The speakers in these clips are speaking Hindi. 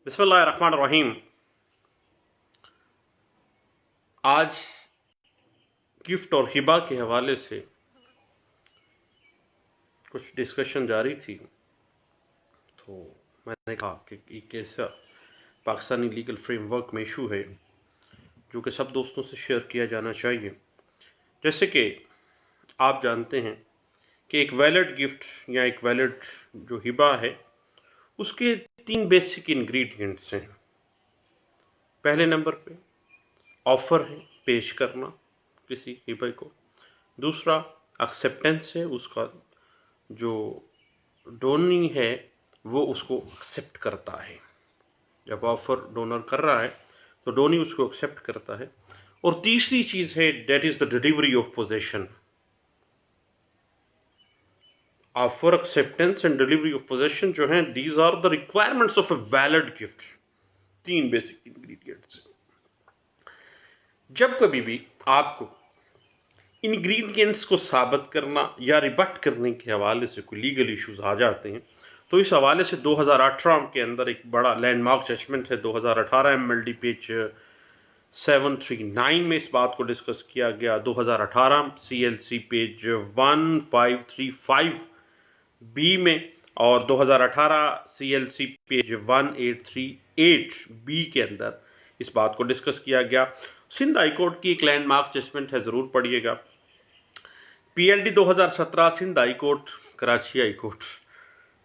बिस्मिल्लाहिर्रहमानिर्रहीम। आज गिफ्ट और हिबा के हवाले से कुछ डिस्कशन जारी थी, तो मैंने कहा कि एक ऐसा पाकिस्तानी लीगल फ्रेमवर्क में इशू है जो कि सब दोस्तों से शेयर किया जाना चाहिए। जैसे कि आप जानते हैं कि एक वैलिड गिफ्ट या एक वैलिड जो हिबा है उसके 3 बेसिक इंग्रेडिएंट्स हैं। पहले नंबर पे ऑफ़र है, पेश करना किसी हिबे को। दूसरा एक्सेप्टेंस है, उसका जो डोनी है वो उसको एक्सेप्ट करता है। जब ऑफर डोनर कर रहा है तो डोनी उसको एक्सेप्ट करता है। और तीसरी चीज है that is the delivery of possession. Offer, acceptance and delivery of possession जो है, these are the requirements of a valid gift. 3 basic ingredients. जब कभी भी आपको इंग्रेडिएंट्स को साबित करना या रिबट करने के हवाले से कोई लीगल इश्यूज आ जाते हैं, तो इस हवाले से 2018 के अंदर एक बड़ा लैंडमार्क जजमेंट है। 2018 MLD पेज 739 में इस बात को डिस्कस किया गया। 2018 CLC पेज 1535 बी में और 2018 CLC पेज 1838 बी के अंदर इस बात को डिस्कस किया गया। सिंध हाईकोर्ट की एक लैंडमार्क जजमेंट है, जरूर पढ़िएगा। PLD 2017 Sindh high court, Karachi high court,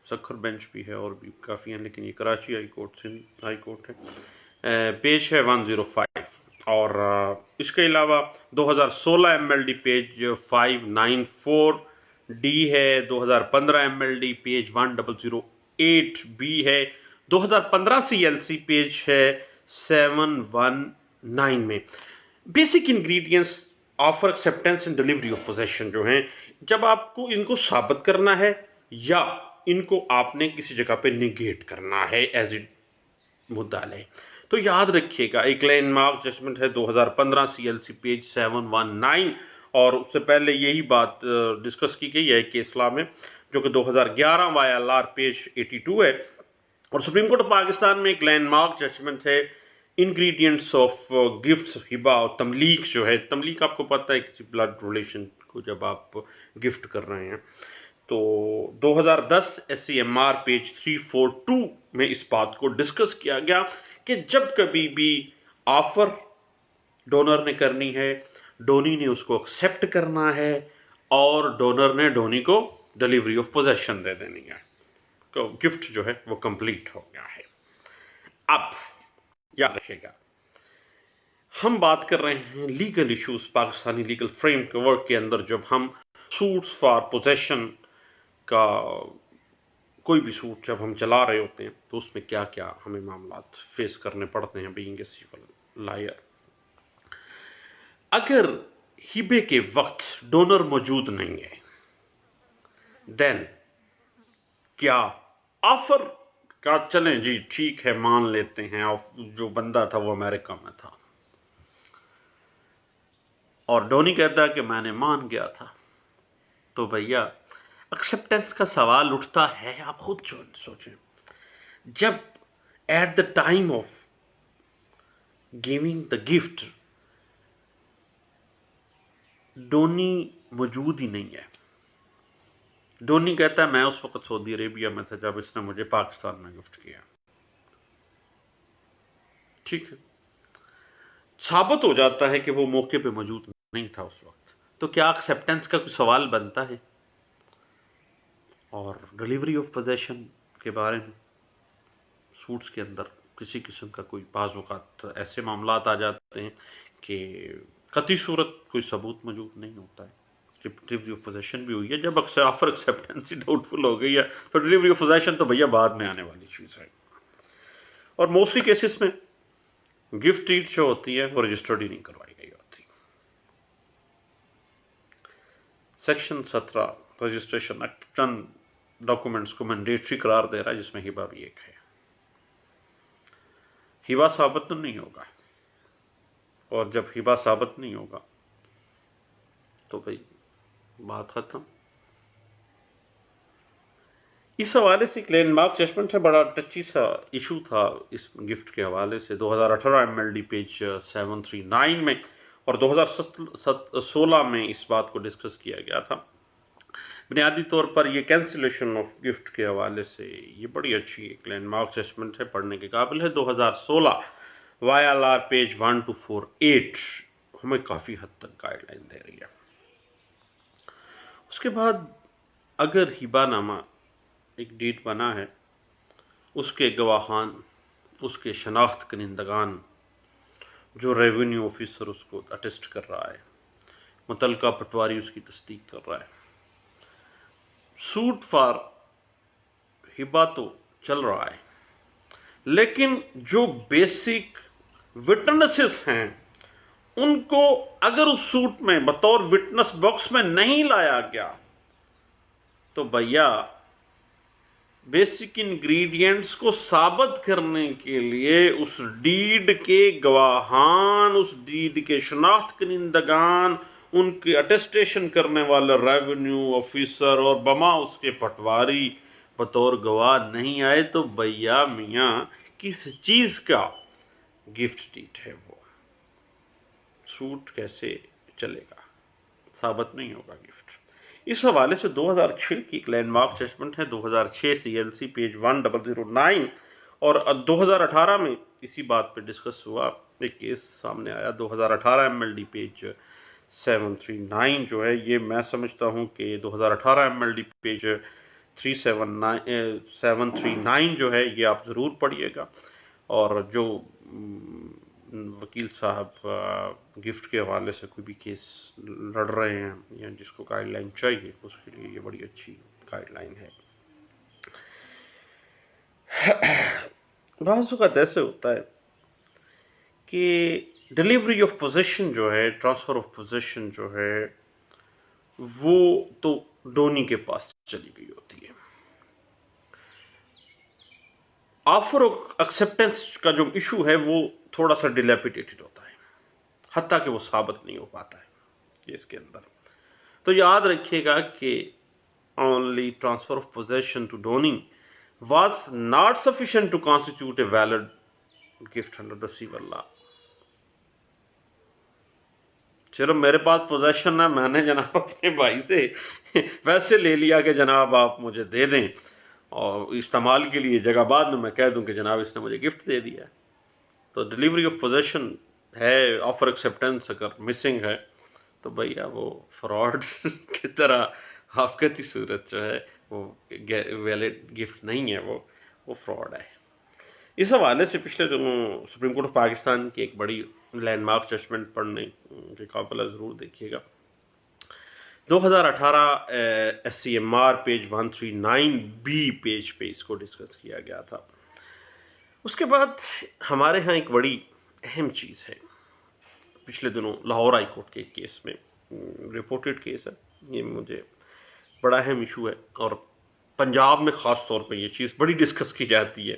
Sukkur bench भी है और भी काफ़ी हैं, लेकिन ये Karachi high court, Sindh high court है। पेज है 105। और इसके अलावा 2016 MLD पेज 594 डी है। 2015 MLD पेज 1008 बी है। 2015 CLC पेज है 719 में। Basic ingredients offer, acceptance and delivery of possession जो हैं, जब आपको इनको साबित करना है या इनको आपने किसी जगह पे निगेट करना है एज इट मुद्दा ले, तो याद रखिएगा एक लैंडमार्क जजमेंट है 2015 CLC पेज 719। और उससे पहले यही बात डिस्कस की गई है केस लॉ में, जो कि 2011 YLR पेज 82 है। और सुप्रीम कोर्ट ऑफ पाकिस्तान में एक लैंडमार्क जजमेंट है इंग्रेडिएंट्स ऑफ गिफ्ट्स, हिबा और तमलीक जो है। तमलीक आपको पता है किसी ब्लड रिलेशन को जब आप गिफ्ट कर रहे हैं। तो 2010 SCMR पेज 342 में इस बात को डिस्कस किया गया कि जब कभी भी ऑफर डोनर ने करनी है, डोनी ने उसको एक्सेप्ट करना है और डोनर ने डोनी को डिलीवरी ऑफ पोजेशन दे देनी है, तो गिफ्ट जो है वो कंप्लीट हो गया है। अब याद रखिएगा, हम बात कर रहे हैं legal issues Pakistani legal framework के अंदर। जब हम सूट्स फॉर पोजेशन का कोई भी सूट जब हम चला रहे होते हैं, तो उसमें क्या क्या हमें मामला फेस करने पड़ते हैं बीइंग ए सिविल लॉयर। अगर हिबे के वक्त डोनर मौजूद नहीं है, देन क्या ऑफर का चलें जी ठीक है मान लेते हैं, और जो बंदा था वो अमेरिका में था और डोनी कहता है कि मैंने मान गया था, तो भैया एक्सेप्टेंस का सवाल उठता है। आप खुद सोचें, जब at the time of giving the gift donee मौजूद ही नहीं है। डोनी कहता है मैं उस वक्त सऊदी अरेबिया में था जब इसने मुझे पाकिस्तान में गिफ्ट किया। ठीक है, साबित हो जाता है कि वो मौके पे मौजूद नहीं था उस वक्त, तो क्या एक्सेप्टेंस का कोई सवाल बनता है? और डिलीवरी ऑफ पोजेशन के बारे में सूट्स के अंदर किसी किस्म का कोई बाज़ औक़ात ऐसे मामला आ जाते हैं कि कतई सूरत कोई सबूत मौजूद नहीं होता है। डिलीवरी ऑफ पोजेशन भी हुई है, जब ऑफर एक्सेप्टेंस ही डाउटफुल हो गई है तो डिलीवरी ऑफ पोजेशन तो भैया बाद में आने वाली चीज़ है। और मोस्टली केसेस में गिफ्ट डीड जो होती है वो रजिस्टर्ड ही नहीं करवाई गई होती। सेक्शन 17 रजिस्ट्रेशन एक्ट चंद डॉक्यूमेंट्स को मैंडेटरी करार दे रहा है, जिसमें हिबा भी एक है। हिबा साबित तो नहीं होगा, और जब हिबा साबित नहीं होगा तो भाई बात खत्म। इस हवाले से एक लैंडमार्क जजमेंट है, बड़ा टची सा इशू था इस गिफ्ट के हवाले से 2018 MLD पेज 739 में, और 2016 में इस बात को डिस्कस किया गया था। बुनियादी तौर पर ये कैंसिलेशन ऑफ गिफ्ट के हवाले से ये बड़ी अच्छी एक लैंडमार्क जजमेंट है, पढ़ने के काबिल है। 2016 YLR पेज 1248 हमें काफ़ी हद तक गाइडलाइन दे रही है। उसके बाद अगर हिबानामा एक डीड बना है, उसके गवाहान, उसके शनाख्त कनिंदगान, जो रेवेन्यू ऑफिसर उसको अटेस्ट कर रहा है, मुतलका पटवारी उसकी तस्दीक कर रहा है, सूट फॉर हिबा तो चल रहा है, लेकिन जो बेसिक विटनेसेस हैं उनको अगर उस सूट में बतौर विटनेस बॉक्स में नहीं लाया गया तो भैया बेसिक इंग्रेडिएंट्स को साबित करने के लिए उस डीड के गवाहान, उस डीड के शनाख्त कनिंदगान, उनके अटेस्टेशन करने वाले रेवेन्यू ऑफिसर और बमा उसके पटवारी बतौर गवाह नहीं आए तो भैया मियाँ किस चीज़ का गिफ्ट डीड है वो? सूट कैसे चलेगा? साबित नहीं होगा गिफ्ट। इस हवाले से 2006 की एक लैंडमार्क जजमेंट है, 2006 CLC पेज 1009, और 2018 में इसी बात पे डिस्कस हुआ, एक केस सामने आया 2018 MLD पेज 739 जो है, ये मैं समझता हूँ कि 2018 MLD पेज 739 जो है ये आप ज़रूर पढ़िएगा। और जो वकील साहब गिफ्ट के हवाले से कोई भी केस लड़ रहे हैं या जिसको गाइडलाइन चाहिए उसके लिए ये बड़ी अच्छी गाइडलाइन है। बाज़ औक़ात ऐसे होता है कि डिलीवरी ऑफ पोजीशन जो है, ट्रांसफ़र ऑफ पोजीशन जो है, वो तो डोनी के पास चली गई होती है। ऑफर ऑफ एक्सेप्टेंस का जो इशू है वो थोड़ा सा डिलैपिडेटेड होता है, हत्ता कि वो साबित नहीं हो पाता है केस के अंदर। तो याद रखिएगा कि only transfer of possession to donee was not sufficient to constitute a valid gift under the civil law. चलो मेरे पास पोजेशन है, मैंने जनाब अपने भाई से वैसे ले लिया कि जनाब आप मुझे दे दें और इस्तेमाल के लिए, जगह बाद में मैं कह दूं कि जनाब इसने मुझे गिफ्ट दे दिया। तो डिलीवरी ऑफ पोजेशन है, ऑफर एक्सेप्टेंस अगर मिसिंग है तो भैया वो फ्रॉड की तरह आपकी सूरत जो है वो वैलिड गिफ्ट नहीं है, वो फ्रॉड है। इस हवाले से पिछले दिनों सुप्रीम कोर्ट ऑफ पाकिस्तान की एक बड़ी लैंडमार्क जजमेंट पढ़ने के काबिल ज़रूर देखिएगा। 2018 SCMR पेज 139B पेज पे इसको डिस्कस किया गया था। उसके बाद हमारे यहाँ एक बड़ी अहम चीज़ है, पिछले दिनों लाहौर हाई कोर्ट के केस में रिपोर्टेड केस है, ये मुझे बड़ा अहम इशू है और पंजाब में ख़ास तौर पे ये चीज़ बड़ी डिस्कस की जाती है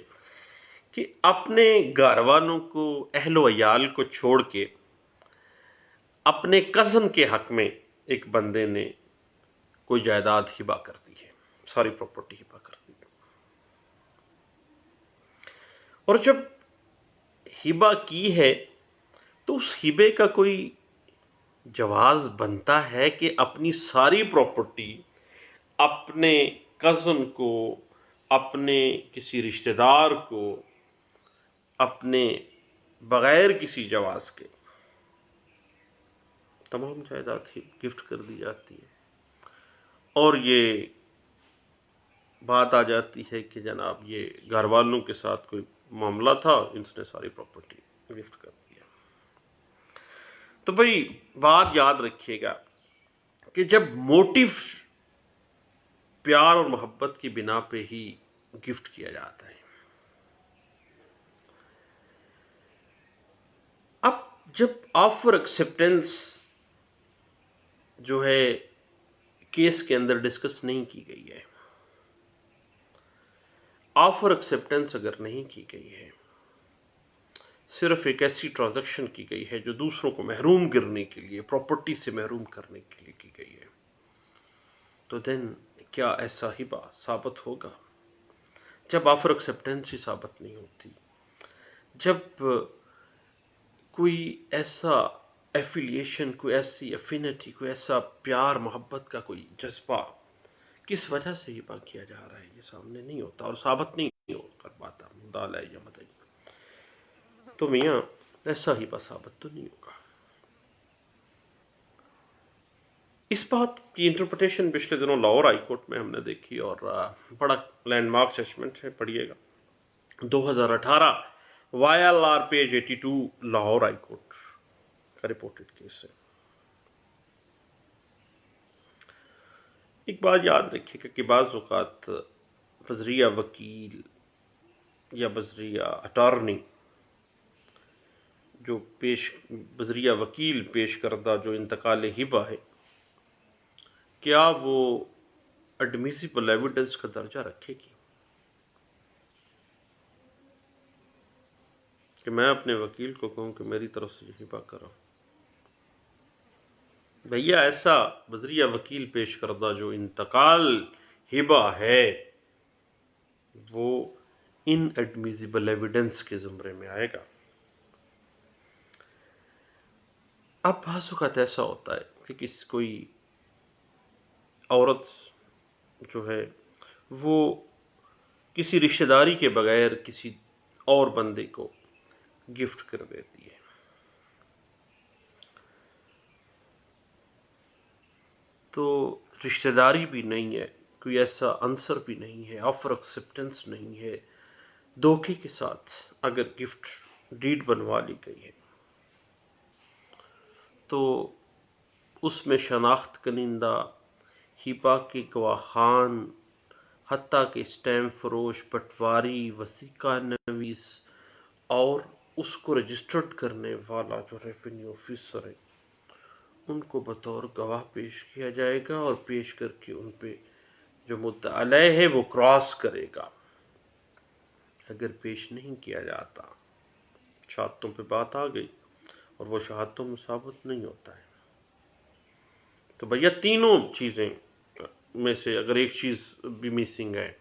कि अपने घर वालों को, अहलो अयाल को छोड़ के अपने कज़न के हक में एक बंदे ने कोई जायदाद हिबा कर दी है, सारी प्रॉपर्टी हिबा कर दी है। और जब हिबा की है तो उस हिबे का कोई जवाज़ बनता है कि अपनी सारी प्रॉपर्टी अपने कज़न को, अपने किसी रिश्तेदार को, अपने बग़ैर किसी जवाज़ के तमाम जायदाद गिफ्ट कर दी जाती है। और ये बात आ जाती है कि जनाब ये घर वालों के साथ कोई मामला था, इनसे सारी प्रॉपर्टी गिफ्ट कर दिया। तो भाई बात याद रखिएगा कि जब मोटिव प्यार और मोहब्बत की बिना पे ही गिफ्ट किया जाता है, अब जब ऑफर एक्सेप्टेंस जो है केस के अंदर डिस्कस नहीं की गई है, ऑफर एक्सेप्टेंस अगर नहीं की गई है, सिर्फ एक ऐसी ट्रांजैक्शन की गई है जो दूसरों को महरूम करने के लिए, प्रॉपर्टी से महरूम करने के लिए की गई है, तो देन क्या ऐसा हिबा साबित होगा? जब ऑफर एक्सेप्टेंस ही साबित नहीं होती, जब कोई ऐसा एफिलिएशन, कोई ऐसी एफिनिटी, कोई ऐसा प्यार मोहब्बत का कोई जज्बा किस वजह से हिबा किया जा रहा है, ये सामने नहीं होता और साबित नहीं हो कर पाता, दाल है या मदई, तो मियाँ ऐसा हिबा साबित तो नहीं होगा। इस बात की इंटरप्रिटेशन पिछले दिनों लाहौर हाई कोर्ट में हमने देखी और बड़ा लैंडमार्क जजमेंट है, पढ़िएगा। 2018 YLR page 82 Lahore high court का रिपोर्टेड केस है। एक बात याद रखिएगा कि बाज़ औक़ात बज़रिया वकील या बज़रिया अटॉर्नी जो बज़रिया वकील पेश करदा जो इंतकाल हिबा है, क्या वो एडमिसिबल एविडेंस का दर्जा रखेगी कि मैं अपने वकील को कहूँ कि मेरी तरफ से हिबा करो? भैया ऐसा बज़रिया वकील पेश करदा जो इंतकाल हिबा है वो इनएडमिसिबल एविडेंस के ज़ुमरे में आएगा। अब बाज़ औक़ात ऐसा होता है कि कोई औरत जो है वो किसी रिश्तेदारी के बगैर किसी और बंदे को गिफ्ट कर देती है, तो रिश्तेदारी भी नहीं है, कोई ऐसा आंसर भी नहीं है, ऑफर एक्सेप्टेंस नहीं है, धोखे के साथ अगर गिफ्ट डीड बनवा ली गई है तो उसमें शनाख्त कनिंदा, हिबा के गवाहान, हत्ता के स्टैम्प फरोश, पटवारी, वसीका नवीस और उसको रजिस्टर्ड करने वाला जो रेवेन्यू ऑफिसर है उनको बतौर गवाह पेश किया जाएगा और पेश करके उन पे जो मुद्दा अलय है वो क्रॉस करेगा। अगर पेश नहीं किया जाता, शहादतों पे बात आ गई और वो शहादतों में साबित नहीं होता है, तो भैया तीनों चीज़ें में से अगर एक चीज़ भी मिसिंग है,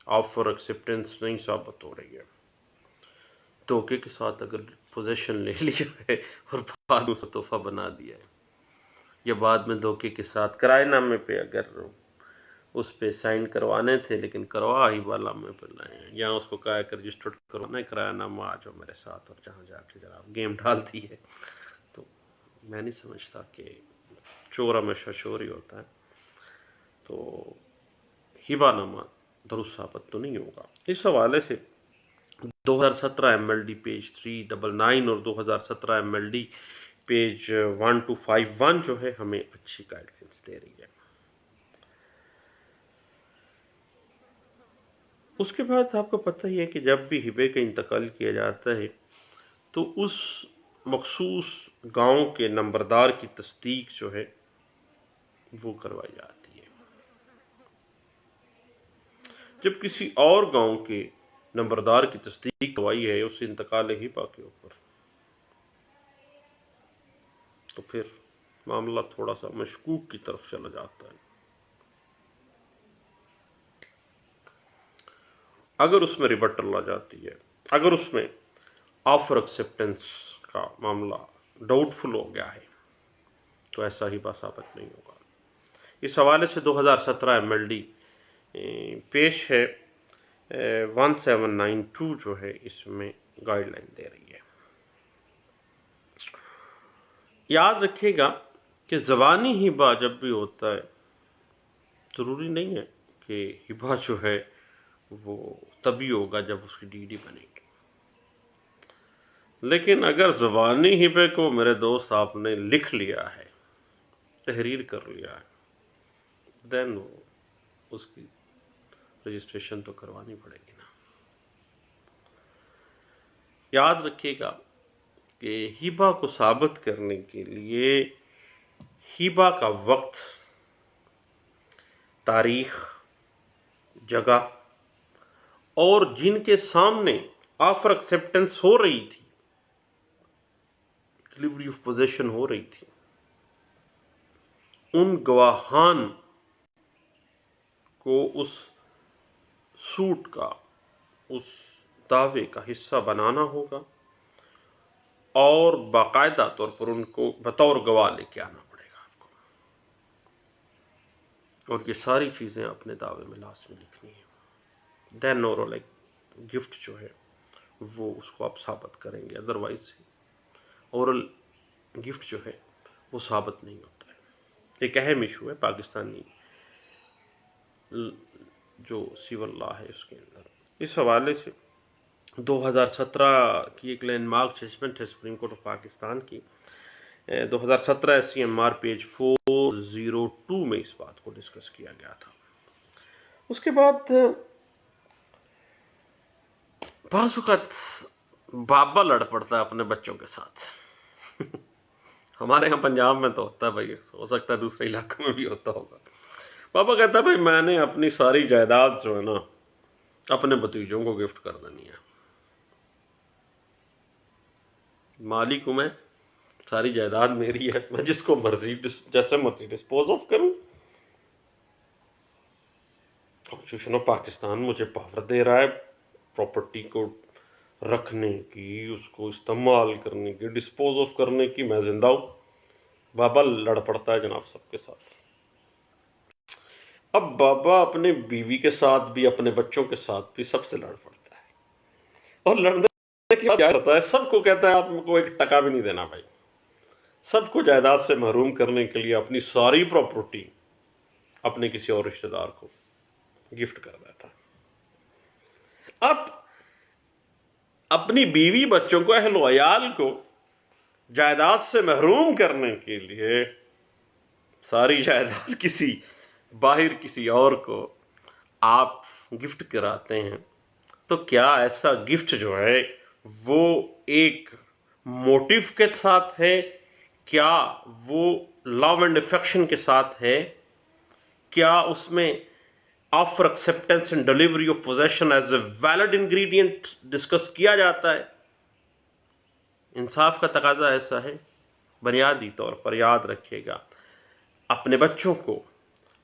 ऑफर एक्सेप्टेंस नहीं साबित हो रही है, धोखे के साथ अगर पोजेशन ले लिया है और बाद में तोहफा बना दिया है, या बाद में धोखे के साथ किराएनामे पे अगर उस पे साइन करवाने थे लेकिन करवा ही वाला में पर लाए, या उसको कहा कि रजिस्टर्ड करवाना है किराएनामा, आ जाओ मेरे साथ और जहाँ जाके जरा गेम डाल दी है, तो मैं नहीं समझता कि चोर हमेशा चोर ही होता है, तो हिबानामा दुरुस्त साबित तो नहीं होगा। इस हवाले से 2017 MLD पेज 399 और 2017 MLD पेज 1251 जो है हमें अच्छी गाइडलाइंस दे रही है। उसके बाद आपको पता ही है कि जब भी हिबे का इंतकाल किया जाता है तो उस मखसूस गांव के नंबरदार की तस्दीक जो है वो करवाई जाती है। जब किसी और गांव के नंबरदार की तस्दीक करवाई है उस इंतकाल हिबा के ऊपर, तो फिर मामला थोड़ा सा मशकूक की तरफ चला जाता है। अगर उसमें रिबटल आ जाती है, अगर उसमें ऑफर एक्सेप्टेंस का मामला डाउटफुल हो गया है, तो ऐसा ही बात साबित नहीं होगा। इस हवाले से 2017 MLD पेश है 1792 जो है इसमें गाइडलाइन दे रही है। याद रखिएगा कि ज़बानी हिबा जब भी होता है ज़रूरी नहीं है कि हिबा जो है वो तभी होगा जब उसकी डीडी बनेगी, लेकिन अगर ज़बानी हिबे को मेरे दोस्त आपने लिख लिया है, तहरीर कर लिया है, देन उसकी रजिस्ट्रेशन तो करवानी पड़ेगी ना। याद रखिएगा कि हिबा को साबित करने के लिए हिबा का वक्त, तारीख, जगह और जिनके सामने ऑफर एक्सेप्टेंस हो रही थी, डिलीवरी ऑफ पोजेशन हो रही थी, उन गवाहान को उस सूट का उस दावे का हिस्सा बनाना होगा और बाकायदा तौर पर उनको बतौर गवाह लेके आना पड़ेगा आपको, और ये सारी चीज़ें अपने दावे में लास्ट में लिखनी है। देन ओरल एक गिफ्ट जो है वो उसको आप साबित करेंगे, अदरवाइज ओरल गिफ्ट जो है वो साबित नहीं होता है। एक अहम इशू है पाकिस्तानी जो सिविल लॉ है उसके अंदर। इस हवाले से 2017 की एक लैंडमार्क जजमेंट है सुप्रीम कोर्ट ऑफ पाकिस्तान की, 2017 SCMR पेज 402 में इस बात को डिस्कस किया गया था। उसके बाद बाज़ वक़्त बाबा लड़ पड़ता है अपने बच्चों के साथ हमारे यहाँ पंजाब में तो होता है भाई, हो सकता है दूसरे इलाकों में भी होता होगा। पापा कहता है भाई मैंने अपनी सारी जायदाद जो है ना अपने भतीजों को गिफ्ट कर देनी है, मालिक हूं मैं, सारी जायदाद मेरी है, मैं जिसको मर्जी जैसे मर्जी डिस्पोज ऑफ करूं। कॉन्स्टिट्यूशन ऑफ पाकिस्तान मुझे पावर दे रहा है प्रॉपर्टी को रखने की, उसको इस्तेमाल करने की, डिस्पोज ऑफ करने की, मैं जिंदा हूं। बाबा लड़ पड़ता है जनाब सबके साथ। अब बाबा अपने बीवी के साथ भी, अपने बच्चों के साथ भी सबसे लड़ पड़ता है, और लड़ने के बाद क्या होता है, सबको कहता है आपको एक टका भी नहीं देना भाई, सबको जायदाद से महरूम करने के लिए अपनी सारी प्रॉपर्टी अपने किसी और रिश्तेदार को गिफ्ट कर देता है। अब अपनी बीवी बच्चों को, अहल वयाल को जायदाद से महरूम करने के लिए सारी जायदाद बाहर किसी और को आप गिफ्ट कराते हैं, तो क्या ऐसा गिफ्ट जो है वो एक मोटिव के साथ है? क्या वो लव एंड अफेक्शन के साथ है? क्या उसमें offer acceptance and delivery of possession as a valid ingredient discuss किया जाता है? इंसाफ का तकाजा ऐसा है। बुनियादी तौर पर याद रखिएगा, अपने बच्चों को,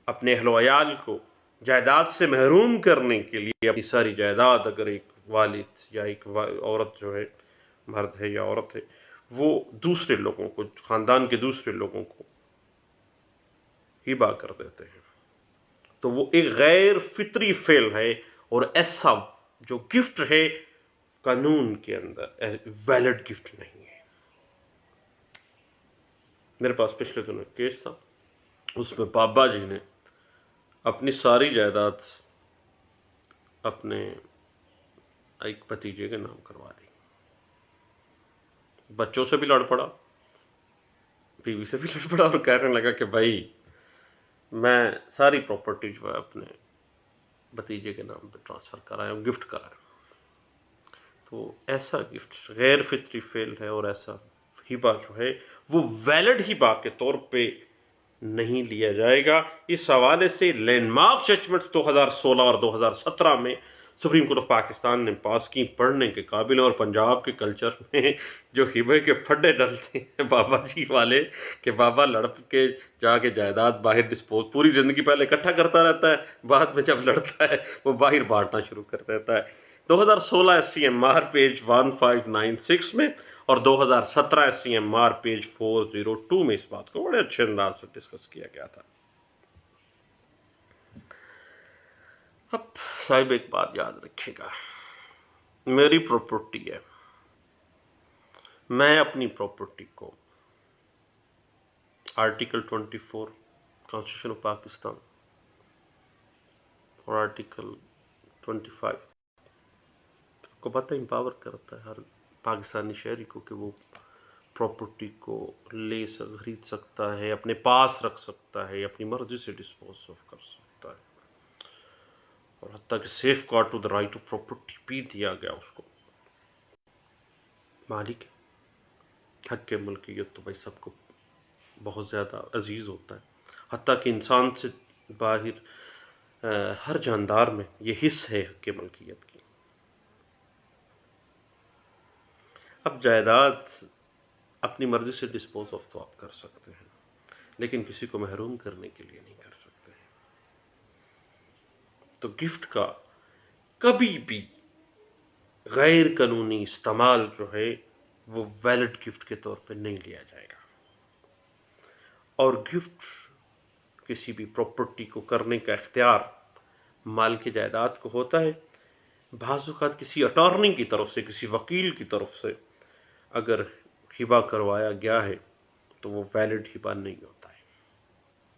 अपने अहल-व-अयाल को जायदाद से महरूम करने के लिए अपनी सारी जायदाद, अगर एक वालिद या एक औरत जो है, मर्द है या औरत है, वो दूसरे लोगों को, ख़ानदान के दूसरे लोगों को हिबा कर देते हैं, तो वो एक गैर फितरी फेल है, और ऐसा जो गिफ्ट है कानून के अंदर वैलिड गिफ्ट नहीं है। मेरे पास पिछले दिनों एक केस था, उसमें बाबा जी ने अपनी सारी जायदाद अपने एक भतीजे के नाम करवा दी। बच्चों से भी लड़ पड़ा, बीवी से भी लड़ पड़ा, और कहने लगा कि भाई मैं सारी प्रॉपर्टी जो है अपने भतीजे के नाम पे ट्रांसफ़र कराया, गिफ्ट कराया। तो ऐसा गिफ्ट गैर फितरी फेल है, और ऐसा हिबा जो है वो वैलिड हिबा के तौर पे नहीं लिया जाएगा। इस हवाले से लैंडमार्क जजमेंट्स 2016 और 2017 में सुप्रीम कोर्ट ऑफ पाकिस्तान ने पास की, पढ़ने के काबिल। और पंजाब के कल्चर में जो हिबे के फड्डे डलते हैं बाबा जी वाले, कि बाबा लड़प के जाके जायदाद बाहर डिस्पोज, पूरी ज़िंदगी पहले इकट्ठा करता रहता है, बाद में जब लड़ता है वो बाहर बांटना शुरू कर देता है। 2016 SCMR पेज 1596 में और 2017 SCMR पेज 402 में इस बात को बड़े अच्छे अंदाज से डिस्कस किया गया था। अब साहिब एक बात याद रखिएगा, मेरी प्रॉपर्टी है, मैं अपनी प्रॉपर्टी को आर्टिकल 24 कॉन्स्टिट्यूशन ऑफ पाकिस्तान और आर्टिकल 25 को पता एम्पावर करता है हर पाकिस्तानी शहरी को कि वो प्रॉपर्टी को खरीद सकता है, अपने पास रख सकता है, अपनी मर्जी से डिस्पोज ऑफ कर सकता है, और हत्ता कि safeguard to the right to property भी दिया गया उसको। मालिक हक के मलकियत तो भाई सबको बहुत ज़्यादा अजीज़ होता है, हत्ता कि इंसान से बाहर हर जानदार में ये हिस्स है हक के मलकियत की। अब जायदाद अपनी मर्जी से डिस्पोज ऑफ तो आप कर सकते हैं, लेकिन किसी को महरूम करने के लिए नहीं कर सकते हैं। तो गिफ्ट का कभी भी गैर कानूनी इस्तेमाल जो है वो वैलिड गिफ्ट के तौर पे नहीं लिया जाएगा। और गिफ्ट किसी भी प्रॉपर्टी को करने का इख्तियार माल की जायदाद को होता है। बाज़ औक़ात किसी अटॉर्नी की तरफ से, किसी वकील की तरफ से अगर हिबा करवाया गया है तो वो वैलिड हिबा नहीं होता है।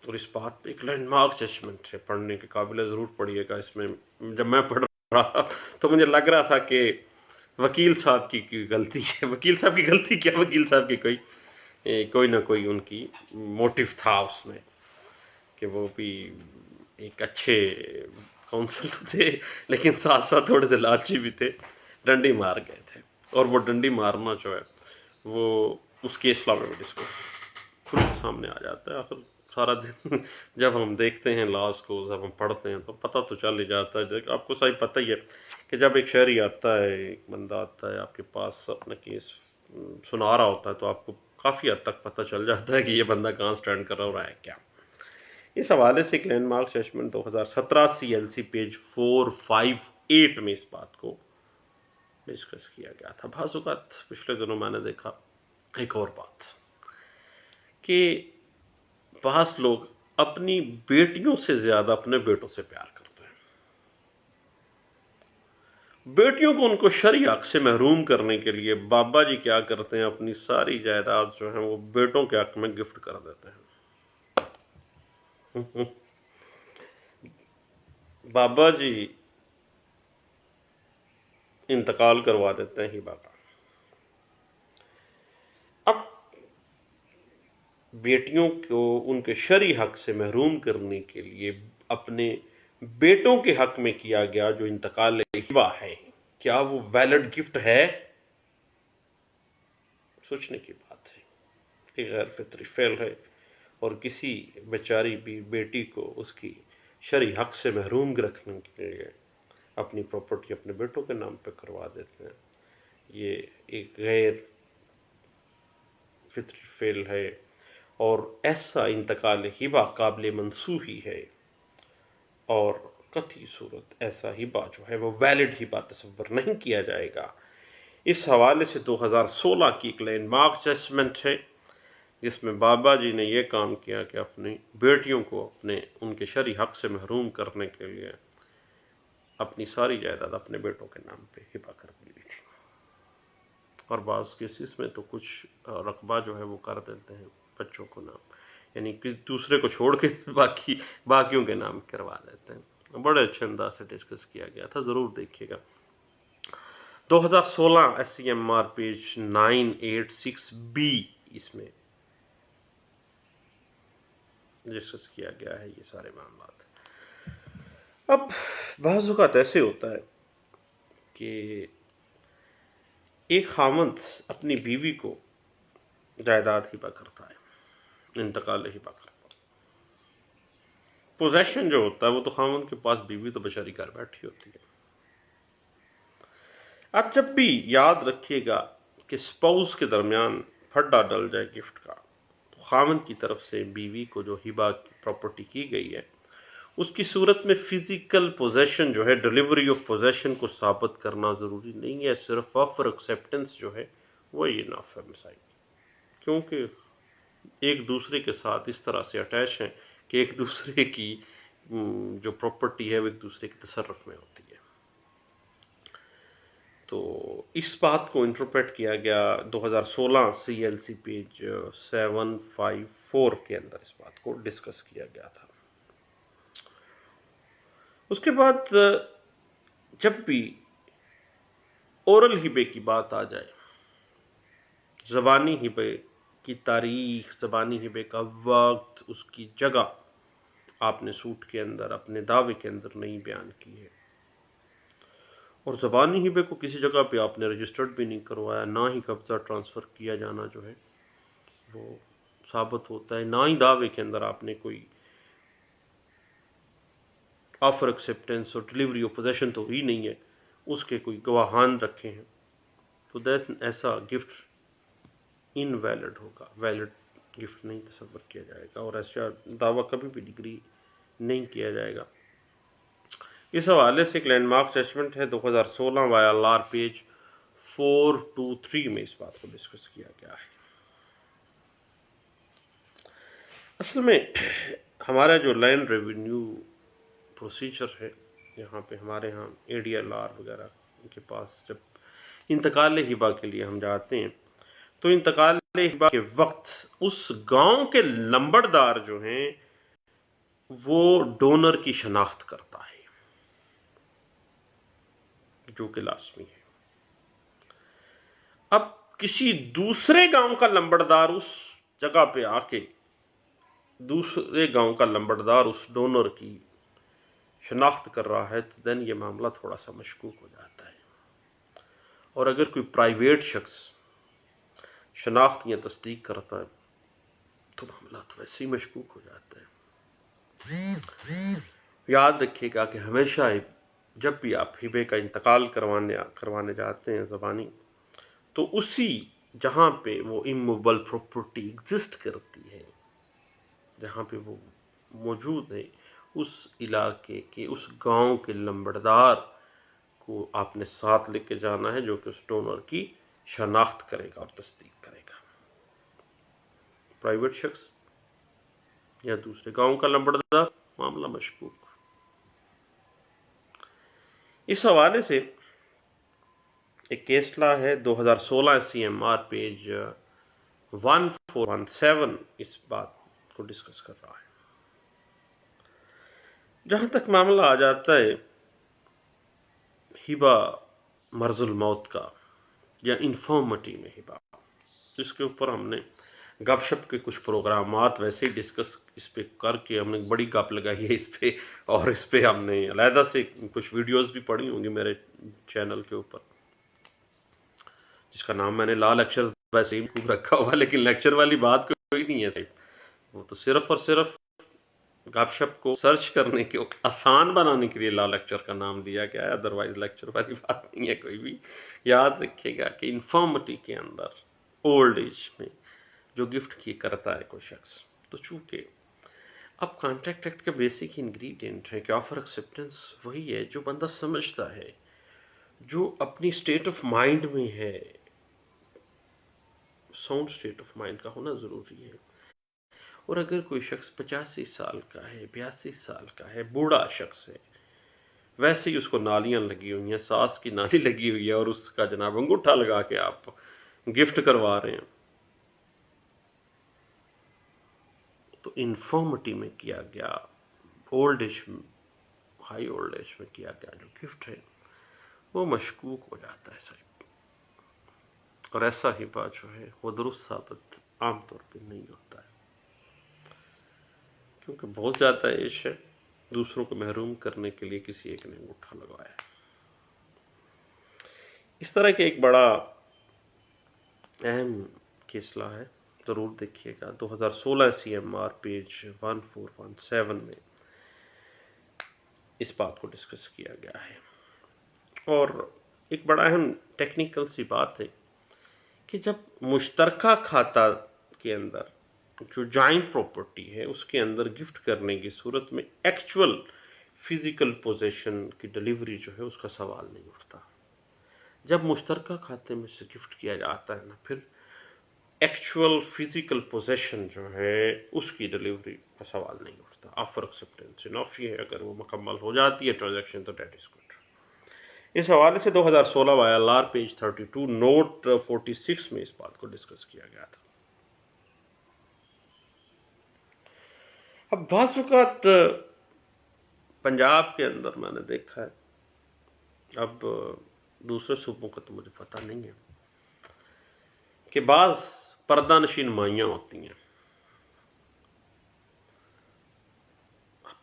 और इस बात पे एक लैंडमार्क जजमेंट है, पढ़ने के काबिल ज़रूर पढ़िएगा। इसमें जब मैं पढ़ रहा तो मुझे लग रहा था कि वकील साहब की गलती है। वकील साहब की गलती क्या, वकील साहब की कोई ना कोई उनकी मोटिव था उसमें, कि वो भी एक अच्छे काउंसिल थे, लेकिन साथ साथ थोड़े से लालची भी थे, डंडी मार गए थे। और वो डंडी मारना जो है वो उस केस लॉ में भी डिस्कस खुद सामने आ जाता है। आखिर सारा दिन जब हम देखते हैं लॉज को, जब हम पढ़ते हैं तो पता तो चल ही जाता है। आपको सही पता ही है कि जब एक शहरी आता है, एक बंदा आता है आपके पास अपना केस सुना रहा होता है, तो आपको काफ़ी हद तक पता चल जाता है कि ये बंदा कहाँ स्टैंड कर रहा है क्या। इस हवाले से एक लैंडमार्क जजमेंट 2017 CLC पेज 458 में इस बात को डिस्कस किया गया था। बाज़ औक़ात पिछले दिनों मैंने देखा एक और बात कि बाज़ लोग अपनी बेटियों से ज़्यादा अपने बेटों से प्यार करते हैं। बेटियों को उनको शरई हक से महरूम करने के लिए बाबा जी क्या करते हैं, अपनी सारी जायदाद जो है वो बेटों के हक में गिफ्ट कर देते हैं। बाबा जी इंतकाल करवा देते हैं हिबा का। अब बेटियों को उनके शरई हक से महरूम करने के लिए अपने बेटों के हक में किया गया जो इंतकाल हिबा है, क्या वो वैलिड गिफ्ट है? सोचने की बात है। एक गैर फितरी फेल है और किसी बेचारी भी बेटी को उसकी शरई हक से महरूम रखने के लिए अपनी प्रॉपर्टी अपने बेटों के नाम पे करवा देते हैं। ये एक गैर फितरी फेल है और ऐसा इंतकाल हिबा काबिल मंसूही है और कतई सूरत ऐसा हिबा जो है वो वैलिड हिबा तस्वर नहीं किया जाएगा। इस हवाले से 2016 की एक लैंडमार्क जजमेंट है जिसमें बाबा जी ने यह काम किया कि अपनी बेटियों को अपने उनके शरई हक से महरूम करने के लिए अपनी सारी जायदाद अपने बेटों के नाम पे हिबा कर दी थी। और बाज़ केसेस में तो कुछ रकबा जो है वो कर देते हैं बच्चों को नाम, यानी किसी दूसरे को छोड़ के बाकियों के नाम करवा देते हैं। बड़े अच्छे अंदाज से डिस्कस किया गया था, ज़रूर देखिएगा। 2016 SCMR पेज 986B इसमें डिस्कस किया गया है ये सारे मामला। अब बाज़ औक़ात ऐसे होता है कि एक खामंद अपनी बीवी को जायदाद हिबा करता है, इंतकाल हिबा करता है। पोजेशन जो होता है वो तो खामंद के पास, बीवी तो बेचारी घर बैठी होती है। अब जब भी याद रखिएगा कि स्पाउस के दरमियान फड्डा डल जाए गिफ्ट का, तो खामंद की तरफ से बीवी को जो हिबा की प्रॉपर्टी की गई है उसकी सूरत में फिजिकल पोजेशन जो है, डिलीवरी ऑफ पोजेशन को साबित करना ज़रूरी नहीं है। सिर्फ ऑफर एक्सेप्टेंस जो है वही इनफ है मिसाइल, क्योंकि एक दूसरे के साथ इस तरह से अटैच हैं कि एक दूसरे की जो प्रॉपर्टी है वो एक दूसरे के तसर्रुफ में होती है। तो इस बात को इंटरप्रेट किया गया 2016 CLC पेज 754 के अंदर इस बात को डिस्कस किया गया था। उसके बाद जब भी ओरल हिबे की बात आ जाए, ज़बानी हिबे की तारीख, ज़बानी हिबे का वक्त, उसकी जगह आपने सूट के अंदर अपने दावे के अंदर नहीं बयान की है। और ज़बानी हिबे को किसी जगह पे आपने रजिस्टर्ड भी नहीं करवाया, ना ही कब्ज़ा ट्रांसफ़र किया जाना जो है वो साबित होता है, ना ही दावे के अंदर आपने कोई ऑफर एक्सेप्टेंस और डिलीवरी ऑफ पोजेशन तो ही नहीं है, उसके कोई गवाहान रखे हैं, तो दैस ऐसा गिफ्ट इनवैलिड होगा, वैलिड गिफ्ट नहीं तस्वर किया जाएगा और ऐसा दावा कभी भी डिग्री नहीं किया जाएगा। इस हवाले से एक लैंडमार्क जजमेंट है 2016 YLR पेज 423 में इस बात को डिस्कस किया गया है। असल में हमारा जो लैंड रेवेन्यू प्रोसीजर है, यहाँ पे हमारे यहाँ ADLR वगैरह के पास जब इंतकाल हिबा के लिए हम जाते हैं तो इंतकाल हिबा के वक्त उस गांव के लंबड़दार जो हैं वो डोनर की शनाख्त करता है, जो कि लाजमी है। अब किसी दूसरे गांव का लंबड़दार उस जगह पे आके दूसरे गांव का लंबड़दार उस डोनर की शनाख्त कर रहा है तो देन ये मामला थोड़ा सा मशकूक हो जाता है। और अगर कोई प्राइवेट शख्स शनाख्त या तस्दीक करता है तो मामला तो वैसे ही मशकूक हो जाता है। याद रखिएगा कि हमेशा जब भी आप हिबे का इंतकाल करवाने जाते हैं ज़बानी, तो उसी जहाँ पे वो इमूवेबल प्रॉपर्टी एग्जिस्ट करती है, जहाँ पे वो मौजूद है, उस इलाके के उस गांव के लंबड़दार को आपने साथ लेके जाना है, जो कि उस डोनर की शनाख्त करेगा और तस्दीक करेगा। प्राइवेट शख्स या दूसरे गांव का लंबड़दार, मामला मशकूक। इस हवाले से एक केसला है 2016 CMR पेज 1417 इस बात को डिस्कस कर रहा है। जहां तक मामला आ जाता है हिबा मर्जुल मौत का या इन्फॉर्मिटी में हिबा, जिसके ऊपर हमने गपशप के कुछ प्रोग्रामात वैसे ही डिस्कस इस पे करके हमने बड़ी गप लगाई है इस पे, और इस पे हमने अलहदा से कुछ वीडियोस भी पड़ी होंगी मेरे चैनल के ऊपर, जिसका नाम मैंने ला लेक्चर वैसे ही खूब रखा हुआ, लेकिन लेक्चर वाली बात कोई नहीं है। वो तो सिर्फ और सिर्फ गपशप को सर्च करने के आसान बनाने के लिए ला लेक्चर का नाम दिया गया है, अदरवाइज लेक्चर वाली बात नहीं है कोई भी। याद रखिएगा कि इन्फॉर्मिटी के अंदर ओल्ड एज में जो गिफ्ट की करता है कोई शख्स, तो चूंकि अब कॉन्ट्रैक्ट एक्ट का बेसिक इंग्रेडिएंट है कि ऑफर एक्सेप्टेंस वही है जो बंदा समझता है, जो अपनी स्टेट ऑफ माइंड में है। साउंड स्टेट ऑफ माइंड का होना ज़रूरी है। और अगर कोई शख्स 85 साल का है, 82 साल का है, बूढ़ा शख्स है, वैसे ही उसको नालियां लगी हुई हैं, सांस की नाली लगी हुई है, और उसका जनाब अंगूठा लगा के आप गिफ्ट करवा रहे हैं, तो इन्फॉर्मिटी में किया गया, old age, high old age में किया गया जो गिफ्ट है वो मशकूक हो जाता है साहब। और ऐसा हिबा जो है वो दुरुस्त साबित आमतौर पर नहीं होता है, क्योंकि बहुत ज़्यादा एज है, दूसरों को महरूम करने के लिए किसी एक ने अंगूठा लगवाया है। इस तरह के एक बड़ा अहम केसला है, ज़रूर देखिएगा। 2016 CMR पेज 1417 में इस बात को डिस्कस किया गया है। और एक बड़ा अहम टेक्निकल सी बात है कि जब मुश्तरका खाता के अंदर जो जॉइंट प्रॉपर्टी है उसके अंदर गिफ्ट करने की सूरत में एक्चुअल फिजिकल पोजेशन की डिलीवरी जो है उसका सवाल नहीं उठता। जब मुश्तरका खाते में से गिफ्ट किया जाता है ना, फिर एक्चुअल फिजिकल पोजेशन जो है उसकी डिलीवरी का सवाल नहीं उठता। ऑफर एक्सेप्टेंस इनफ है, अगर वो मुकम्मल हो जाती है ट्रांजैक्शन तो डेट इज गुड। इस हवाले से 2016 YLR पेज 32 नोट 46 में इस बात को डिस्कस किया गया था। अब बाज़ औक़ात पंजाब के अंदर मैंने देखा है, अब दूसरे सूबों का तो मुझे पता नहीं है, कि बाज़ पर्दानशीन माइयाँ होती हैं।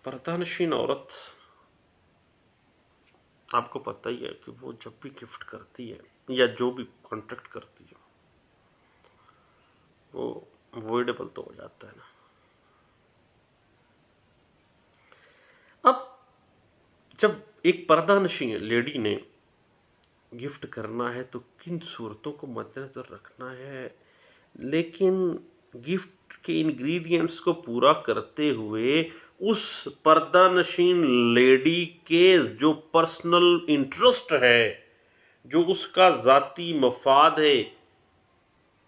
पर्दानशीन औरत आपको पता ही है कि वो जब भी गिफ्ट करती है या जो भी कॉन्ट्रैक्ट करती है वो वॉइडेबल तो हो जाता है ना। अब जब एक पर्दानशीन लेडी ने गिफ्ट करना है तो किन सूरतों को मद्देनजर रखना है, लेकिन गिफ्ट के इंग्रेडिएंट्स को पूरा करते हुए उस पर्दानशीन लेडी के जो पर्सनल इंटरेस्ट है, जो उसका ज़ाती मफाद है,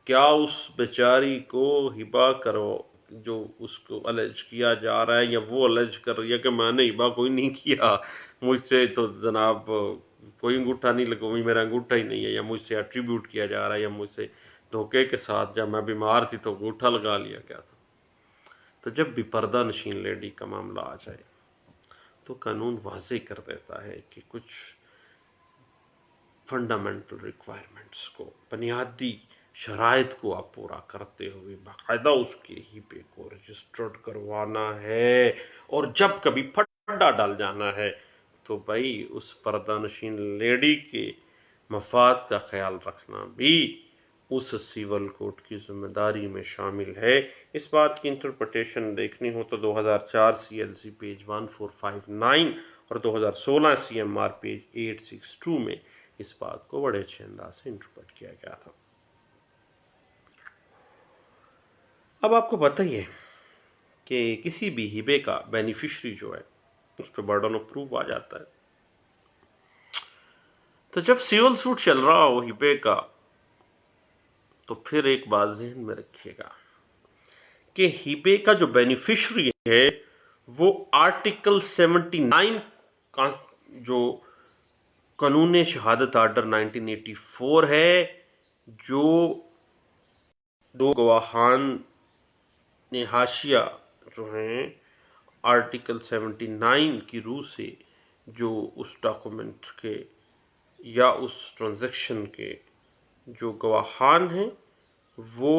क्या उस बेचारी को हिबा करो, जो उसको अलेज किया जा रहा है या वो अलेज कर रही है कि मैंने हिबा कोई नहीं किया, मुझसे तो जनाब कोई अंगूठा नहीं लगवाई, मेरा अंगूठा ही नहीं है, या मुझसे एट्रीब्यूट किया जा रहा है, या मुझसे धोखे के साथ जब मैं बीमार थी तो अंगूठा लगा लिया गया था। तो जब भी पर्दा नशीन लेडी का मामला आ जाए तो कानून वाज़ेह कर देता है कि कुछ फंडामेंटल रिक्वायरमेंट्स को, बुनियादी शराइत को आप पूरा करते हुए बाकायदा उसके हिबे को रजिस्टर्ड करवाना है, और जब कभी फड्डा डाल जाना है तो भाई उस पर्दानशीन लेडी के मफाद का ख्याल रखना भी उस सिविल कोर्ट की जिम्मेदारी में शामिल है। इस बात की इंटरप्रिटेशन देखनी हो तो 2004 CLC पेज 1459 और 2016 CMR पेज 862 में इस बात को बड़े अच्छे अंदाज से इंटरप्रेट किया गया था। अब आपको बताइए कि किसी भी हिबे का बेनिफिशरी जो है उस पर बर्डन ऑफ प्रूफ आ जाता है। तो जब सिविल सूट चल रहा हो हिबे का, तो फिर एक बात ज़हन में रखिएगा कि हिबे का जो बेनिफिशरी है वो आर्टिकल 79 का जो कानून शहादत आर्डर 1984 है, जो दो गवाहान ने हाशिया जो हैं आर्टिकल 79 की रूह से जो उस डॉक्यूमेंट के या उस ट्रांजैक्शन के जो गवाहान हैं, वो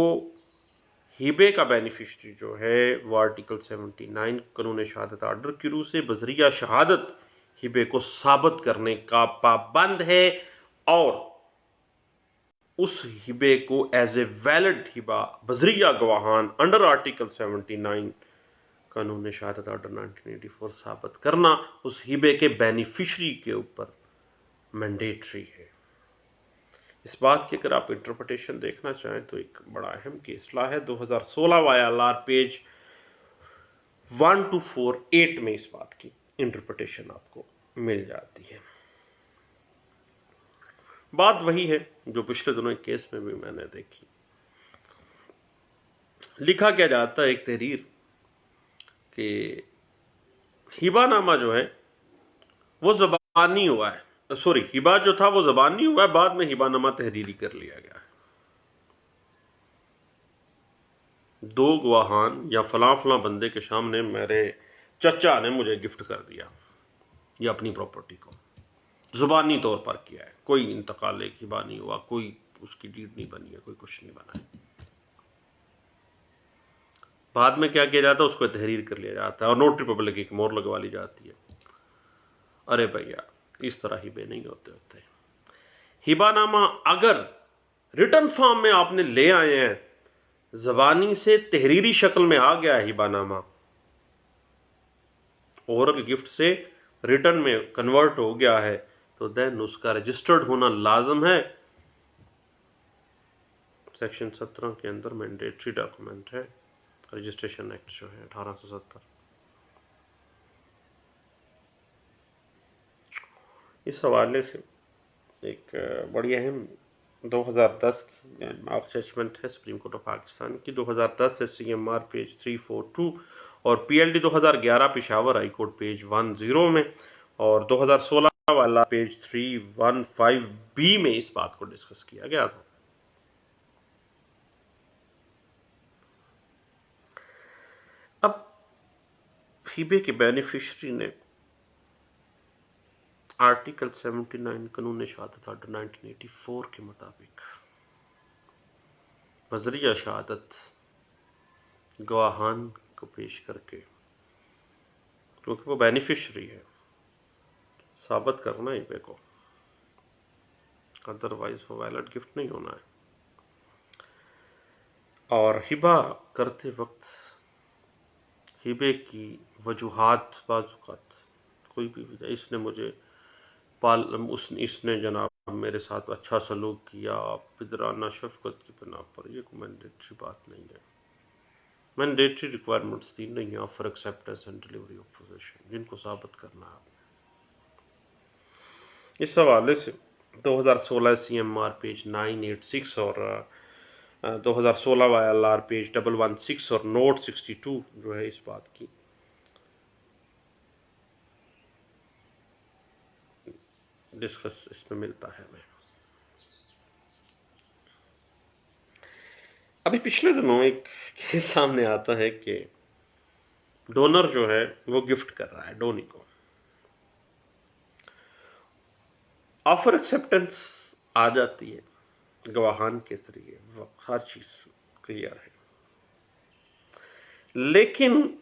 हिबे का बेनिफिशरी जो है वो आर्टिकल 79 कानून शहादत आर्डर की रूह से बजरिया शहादत हिबे को साबित करने का पाबंद है, और उस हिबे को एज ए वैलिड हिबा बजरिया गवाहान अंडर आर्टिकल 79 कानून शहादत आर्डर 1984 साबित करना उस हिबे के बेनिफिशरी के ऊपर मैंडेटरी है। इस बात की अगर आप इंटरप्रिटेशन देखना चाहें तो एक बड़ा अहम केस ला है 2016 YLR पेज 1248 में इस बात की इंटरप्रिटेशन आपको मिल जाती है। बात वही है जो पिछले दिनों एक केस में भी मैंने देखी। लिखा क्या जाता है एक तहरीर कि हिबानामा जो है वो ज़बानी हुआ है, सॉरी हिबा जो था वो ज़बानी हुआ है, बाद में हिबानामा तहरीरी कर लिया गया है। दो गवाहान या फलां फलां बंदे के सामने मेरे चचा ने मुझे गिफ्ट कर दिया या अपनी प्रॉपर्टी को ज़ुबानी तौर पर किया है, कोई इंतकाल हिबा नहीं हुआ, कोई उसकी डीड नहीं बनी है, कोई कुछ नहीं बना है। बाद में क्या किया जाता है, उसको तहरीर कर लिया जाता है और नोटरी पब्लिक की मोहर लगवा ली जाती है। अरे भैया इस तरह हिबे नहीं होते। हिबानामा अगर रिटर्न फॉर्म में आपने ले आए हैं, ज़बानी से तहरीरी शक्ल में आ गया है हिबानामा, ओरल गिफ्ट से रिटर्न में कन्वर्ट हो गया है, तो देन उसका रजिस्टर्ड होना लाजम है। सेक्शन 17 के अंदर मैंडेटरी डॉक्यूमेंट है रजिस्ट्रेशन एक्ट जो है 1870। इस हवाले से एक बड़ी अहम 2010 की मार्क जजमेंट है सुप्रीम कोर्ट ऑफ पाकिस्तान की 2010 से CMR पेज 342 और PLD 2011 Peshawar high court page 10 में और 2016 वाला पेज 315B में इस बात को डिस्कस किया गया था। अब हिबे के बेनिफिशरी ने आर्टिकल 79 कानून शहादत आर्डर 1984 के मुताबिक बजरिया शहादत गवाहान को पेश करके, क्योंकि वो बेनिफिशरी है, साबित करना हिबे को, अदरवाइज वो वैलिड गिफ्ट नहीं होना है। और हिबा करते वक्त हिबे की वजूहात बाजुकात कोई भी वजह, इसने मुझे इसने जनाब मेरे साथ अच्छा सलूक किया पिदराना शफकत की बिना पर, ये कोई मैंडेटरी बात नहीं है। मैंडेटरी रिक्वायरमेंट्स 3 नहीं है offer acceptance and delivery of possession, जिनको साबित करना है। इस हवाले से 2016 CMR पेज 986 और 2016 YLR पेज 116 और नोट 62 जो है इस बात की डिस्कस इसमें मिलता है हमें। अभी पिछले दिनों एक केस सामने आता है कि डोनर जो है वो गिफ्ट कर रहा है डोनी को, ऑफर एक्सेप्टेंस आ जाती है गवाहान के जरिए, हर चीज क्लियर है, लेकिन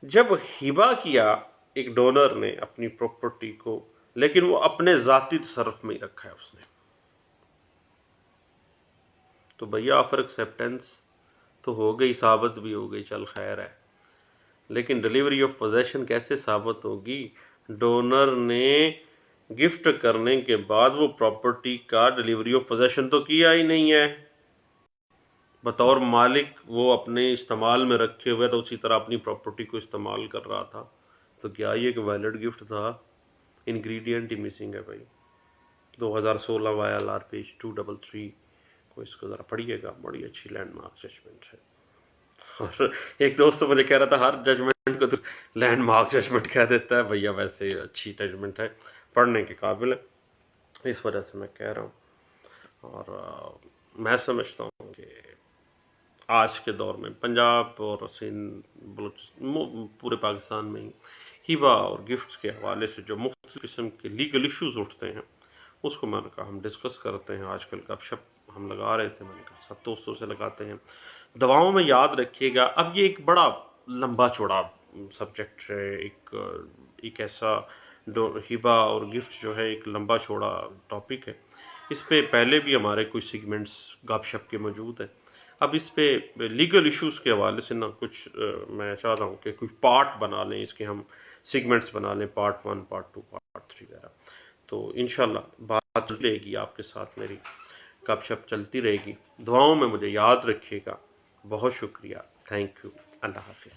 जब हिबा किया एक डोनर ने अपनी प्रॉपर्टी को, लेकिन वो अपने जाती तसर्रुफ में ही रखा है उसने, तो भैया ऑफर एक्सेप्टेंस तो हो गई, साबित भी हो गई, चल खैर है, लेकिन डिलीवरी ऑफ पोजेशन कैसे साबित होगी? डोनर ने गिफ्ट करने के बाद वो प्रॉपर्टी का डिलीवरी ऑफ पोजेशन तो किया ही नहीं है, बतौर मालिक वो अपने इस्तेमाल में रखे हुए, तो उसी तरह अपनी प्रॉपर्टी को इस्तेमाल कर रहा था, तो क्या ये एक वैलिड गिफ्ट था? इंग्रेडिएंट ही मिसिंग है भाई। 2016 YLR पेज 233 को इसको ज़रा पढ़िएगा, बड़ी अच्छी लैंडमार्क जजमेंट है। और एक दोस्त तो मुझे कह रहा था हर जजमेंट को तो लैंडमार्क जजमेंट कह देता है, भैया वैसे अच्छी जजमेंट है, पढ़ने के काबिल है, इस वजह से मैं कह रहा हूँ। और मैं समझता हूँ कि आज के दौर में पंजाब और सिंध पूरे पाकिस्तान में ही हिबा और गिफ्ट्स के हवाले से जो मुख्तलिफ किस्म के लीगल इश्यूज उठते हैं, उसको मैंने कहा हम डिस्कस करते हैं। आजकल गपशप हम लगा रहे थे, मैंने कहा सब दोस्तों से लगाते हैं। दवाओं में याद रखिएगा, अब ये एक बड़ा लंबा चौड़ा सब्जेक्ट है, एक ऐसा हिबा और गिफ्ट जो है एक लंबा चौड़ा टॉपिक है। इस पे पहले भी हमारे कुछ सेगमेंट्स गपशप के मौजूद हैं। अब इस पे लीगल इश्यूज़ के हवाले से ना कुछ मैं चाहता हूँ कि कुछ पार्ट बना लें, इसके हम सेगमेंट्स बना लें, पार्ट 1, पार्ट 2, पार्ट 3 वगैरह। तो इंशाल्लाह बात रहेगी, आपके साथ मेरी गपशप चलती रहेगी। दुआओं में मुझे याद रखिएगा। बहुत शुक्रिया, थैंक यू, अल्लाह हाफिज़।